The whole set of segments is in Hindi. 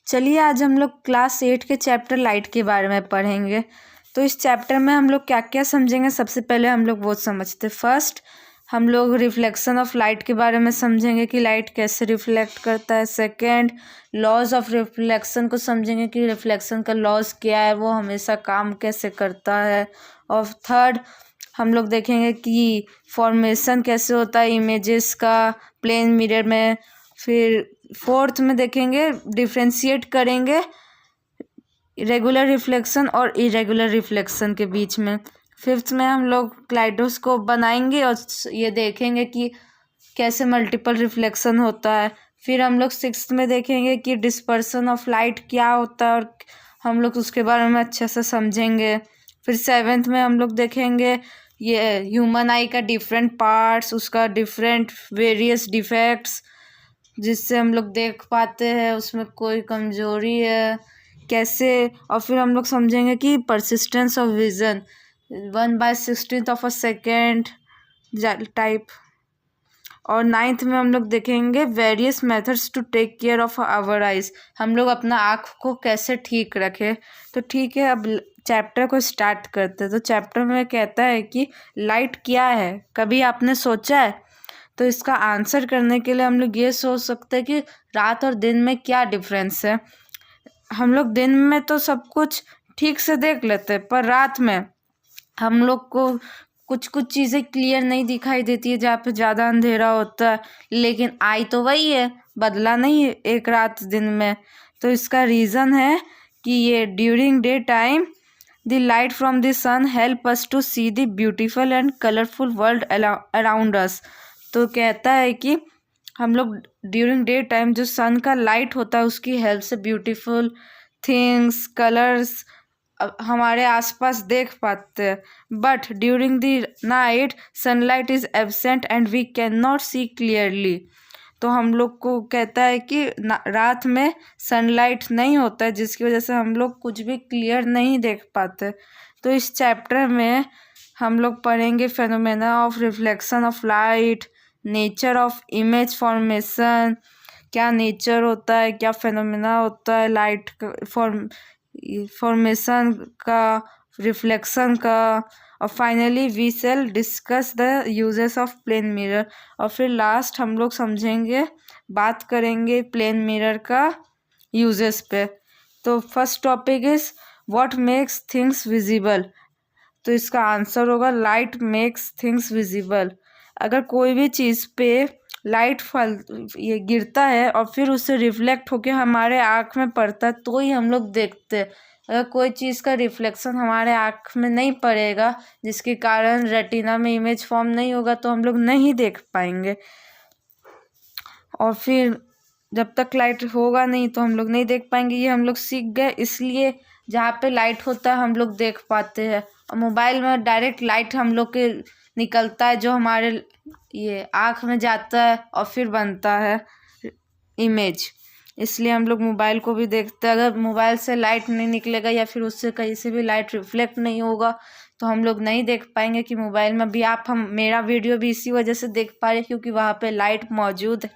चलिए आज हम लोग क्लास 8 के चैप्टर लाइट के बारे में पढ़ेंगे। तो इस चैप्टर में हम लोग क्या क्या समझेंगे, सबसे पहले हम लोग वो समझते। फर्स्ट हम लोग रिफ्लेक्शन ऑफ लाइट के बारे में समझेंगे कि लाइट कैसे रिफ्लेक्ट करता है। सेकंड लॉज ऑफ रिफ्लेक्शन को समझेंगे कि रिफ्लेक्शन का लॉज क्या है, वो हमेशा काम कैसे करता है। और थर्ड हम लोग देखेंगे कि फॉर्मेशन कैसे होता है इमेजेस का प्लेन मिरर में। फिर फोर्थ में देखेंगे डिफ्रेंशिएट करेंगे रेगुलर रिफ्लेक्शन और इरेगुलर रिफ्लेक्शन के बीच में। फिफ्थ में हम लोग क्लाइडोस्कोप बनाएंगे और ये देखेंगे कि कैसे मल्टीपल रिफ्लेक्शन होता है। फिर हम लोग सिक्स्थ में देखेंगे कि डिस्पर्सन ऑफ लाइट क्या होता है और हम लोग उसके बारे में अच्छे से समझेंगे। फिर सेवेंथ में हम लोग देखेंगे ये ह्यूमन आई का डिफरेंट पार्ट्स, उसका डिफरेंट वेरियस डिफेक्ट्स जिससे हम लोग देख पाते हैं उसमें कोई कमजोरी है कैसे। और फिर हम लोग समझेंगे कि persistence of vision 1/16 of a second type. और नाइन्थ में हम लोग देखेंगे various methods to take care of our eyes, हम लोग अपना आँख को कैसे ठीक रखें। तो ठीक है, अब चैप्टर को स्टार्ट करते हैं। तो चैप्टर में कहता है कि लाइट क्या है, कभी आपने सोचा है? तो इसका आंसर करने के लिए हम लोग ये सोच सकते हैं कि रात और दिन में क्या डिफरेंस है। हम लोग दिन में तो सब कुछ ठीक से देख लेते हैं, पर रात में हम लोग को कुछ कुछ चीज़ें क्लियर नहीं दिखाई देती है जहाँ पे ज़्यादा अंधेरा होता है, लेकिन आई तो वही है, बदला नहीं है एक रात दिन में। तो इसका रीज़न है कि ये during day time the light from the sun help us to see the beautiful and colourful world around us. तो कहता है कि हम लोग ड्यूरिंग डे टाइम जो सन का लाइट होता है उसकी हेल्प से ब्यूटीफुल थिंग्स कलर्स हमारे आसपास देख पाते हैं। But during the night sunlight is absent and we can not see clearly. तो हम लोग को कहता है कि रात में सनलाइट नहीं होता है जिसकी वजह से हम लोग कुछ भी क्लियर नहीं देख पाते। तो इस चैप्टर में हम लोग पढ़ेंगे phenomena of reflection of light, nature of image formation, क्या नेचर होता है, क्या फेनोमेना होता है लाइट फॉर्मेशन का, रिफ्लेक्शन का। और finally we shall discuss the uses of plane mirror. और फिर लास्ट हम लोग समझेंगे, बात करेंगे प्लेन मिरर का यूजेस पे। तो first topic is what makes things visible. तो इसका आंसर होगा लाइट मेक्स थिंग्स विजिबल। अगर कोई भी चीज़ पे लाइट ये गिरता है और फिर उससे रिफ्लेक्ट होके हमारे आँख में पड़ता है तो ही हम लोग देखते हैं। अगर कोई चीज़ का रिफ्लेक्शन हमारे आँख में नहीं पड़ेगा जिसके कारण रेटिना में इमेज फॉर्म नहीं होगा तो हम लोग नहीं देख पाएंगे। और फिर जब तक लाइट होगा नहीं तो हम लोग नहीं देख पाएंगे, ये हम लोग सीख गए। इसलिए जहाँ पे लाइट होता है हम लोग देख पाते हैं। और मोबाइल में डायरेक्ट लाइट हम लोग के निकलता है जो हमारे ये आँख में जाता है और फिर बनता है इमेज, इसलिए हम लोग मोबाइल को भी देखते हैं। अगर मोबाइल से लाइट नहीं निकलेगा या फिर उससे कहीं से भी लाइट रिफ्लेक्ट नहीं होगा तो हम लोग नहीं देख पाएंगे कि मोबाइल में भी आप हम मेरा वीडियो भी इसी वजह से देख पा रहे क्योंकि वहाँ पे लाइट मौजूद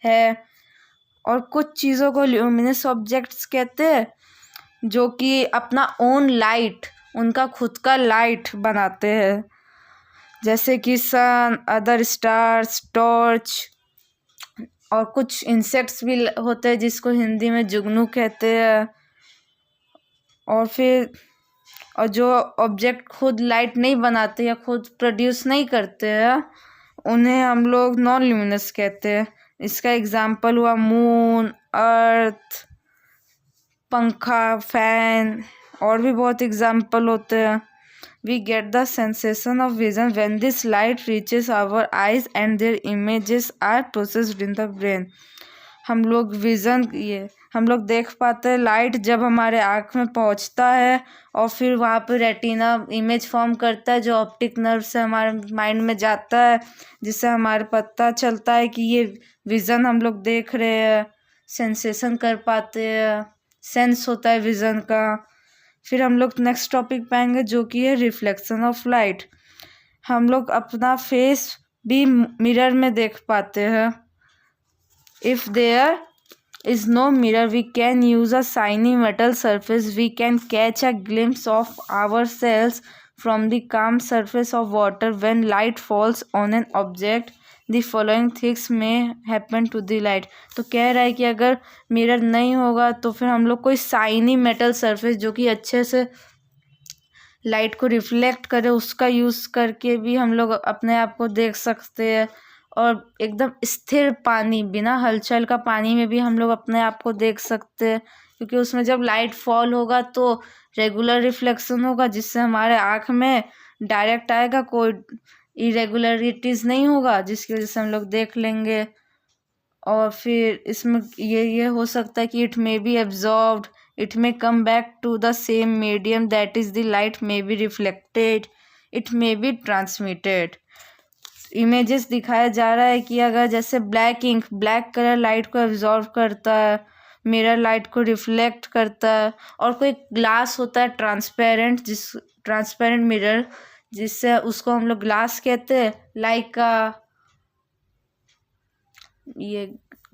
है। और कुछ चीज़ों को ल्यूमिनस ऑब्जेक्ट्स कहते हैं जो कि अपना ओन लाइट, उनका खुद का लाइट बनाते हैं, जैसे कि सन, अदर स्टार्स, टॉर्च। और कुछ इंसेक्ट्स भी होते हैं जिसको हिंदी में जुगनू कहते हैं। और जो ऑब्जेक्ट खुद लाइट नहीं बनाते या खुद प्रोड्यूस नहीं करते हैं उन्हें हम लोग नॉन ल्यूमिनस कहते हैं। इसका एग्जाम्पल हुआ मून, अर्थ, पंखा, फैन, और भी बहुत एग्जाम्पल होते हैं। We get the sensation of vision when this light reaches our eyes and their images are processed in the brain. हम लोग हम लोग देख पाते हैं लाइट जब हमारे आँख में पहुँचता है और फिर वहाँ पे रेटिना इमेज फॉर्म करता है जो ऑप्टिक नर्व से हमारे माइंड में जाता है, जिससे हमारे पता चलता है कि ये विज़न हम लोग देख रहे हैं, सेंसेशन कर पाते हैं, सेंस होता है विज़न का। फिर हम लोग नेक्स्ट टॉपिक पाएंगे जो कि है रिफ्लेक्शन ऑफ लाइट। हम लोग अपना फेस भी मिरर में देख पाते हैं। is no mirror, we can use a shiny metal surface. We can catch a glimpse of ourselves from the calm surface of water. When light falls on an object, the following things may happen to the light. तो कह रहा है कि अगर मिरर नहीं होगा तो फिर हम लोग कोई शाइनी मेटल सरफेस जो कि अच्छे से लाइट को रिफ्लेक्ट करे उसका यूज़ करके भी हम लोग अपने आप को देख सकते हैं। और एकदम स्थिर पानी, बिना हलचल का पानी में भी हम लोग अपने आप को देख सकते हैं, क्योंकि उसमें जब लाइट फॉल होगा तो रेगुलर रिफ्लेक्शन होगा जिससे हमारे आँख में डायरेक्ट आएगा, कोई इरेगुलरिटीज़ नहीं होगा, जिसकी वजह से हम लोग देख लेंगे। और फिर इसमें ये हो सकता है कि it may be absorbed, it may come back to the same medium that is the light, may be reflected, it may be transmitted. Images दिखाया जा रहा है कि अगर जैसे black ink, black colour light को एब्जॉर्ब करता है, मिरर लाइट को रिफ्लेक्ट करता है। और कोई ग्लास होता है ट्रांसपेरेंट मिरर, जिससे उसको हम लोग ग्लास कहते हैं, लाइक ये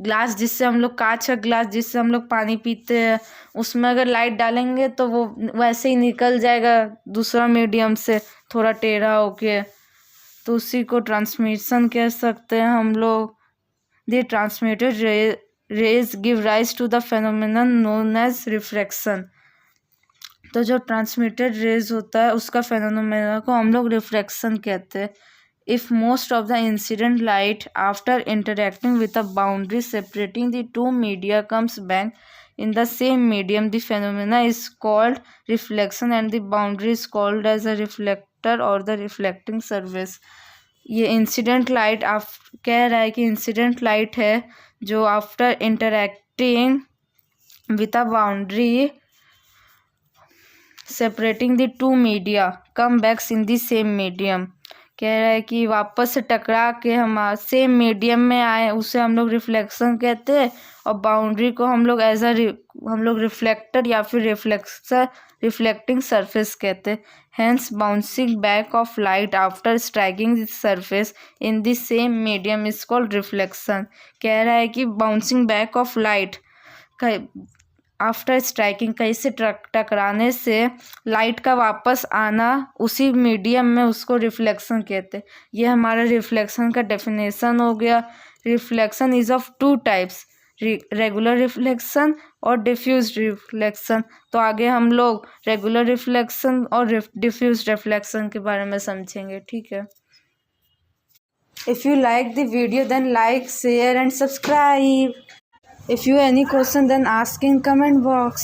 ग्लास जिससे हम लोग, कांच का ग्लास जिससे हम लोग पानी पीते हैं, उसमें अगर लाइट डालेंगे तो वो वैसे ही निकल जाएगा दूसरा मीडियम से थोड़ा टेढ़ा होके, तो उसी को ट्रांसमिशन कह सकते हैं हम लोग। The transmitted rays give rise to the phenomenon known as refraction. तो जो ट्रांसमिटेड रेज होता है उसका फेनोमेना को हम लोग रिफ्रैक्शन कहते हैं। If most of the incident light after interacting with a boundary separating the two media comes back in the same medium, the phenomena is called reflection and the boundary is called as a reflector or the reflecting surface. ये इंसिडेंट लाइट आप कह रहा है कि इंसिडेंट लाइट है जो after interacting with a boundary separating the two media come backs in the same medium. कह रहा है कि वापस से टकरा के हम सेम मीडियम में आए, उसे हम लोग रिफ्लेक्शन कहते हैं। और बाउंड्री को हम लोग हम लोग रिफ्लेक्टर या फिर रिफ्लेक्टिंग सरफेस कहते हैं। Hence bouncing back of light after striking this surface in the same medium is called reflection. कह रहा है कि bouncing back of light after striking, कहीं से टकराने से लाइट का वापस आना उसी मीडियम में, उसको रिफ्लेक्शन कहते हैं। ये हमारा रिफ्लेक्शन का डेफिनेशन हो गया। Reflection is of two types, regular reflection और डिफ्यूज रिफ्लेक्शन। तो आगे हम लोग रेगुलर रिफ्लेक्शन और डिफ्यूज रिफ्लेक्शन के बारे में समझेंगे, ठीक है। If you like the video then like, share and subscribe. If you have any question then ask in comment box.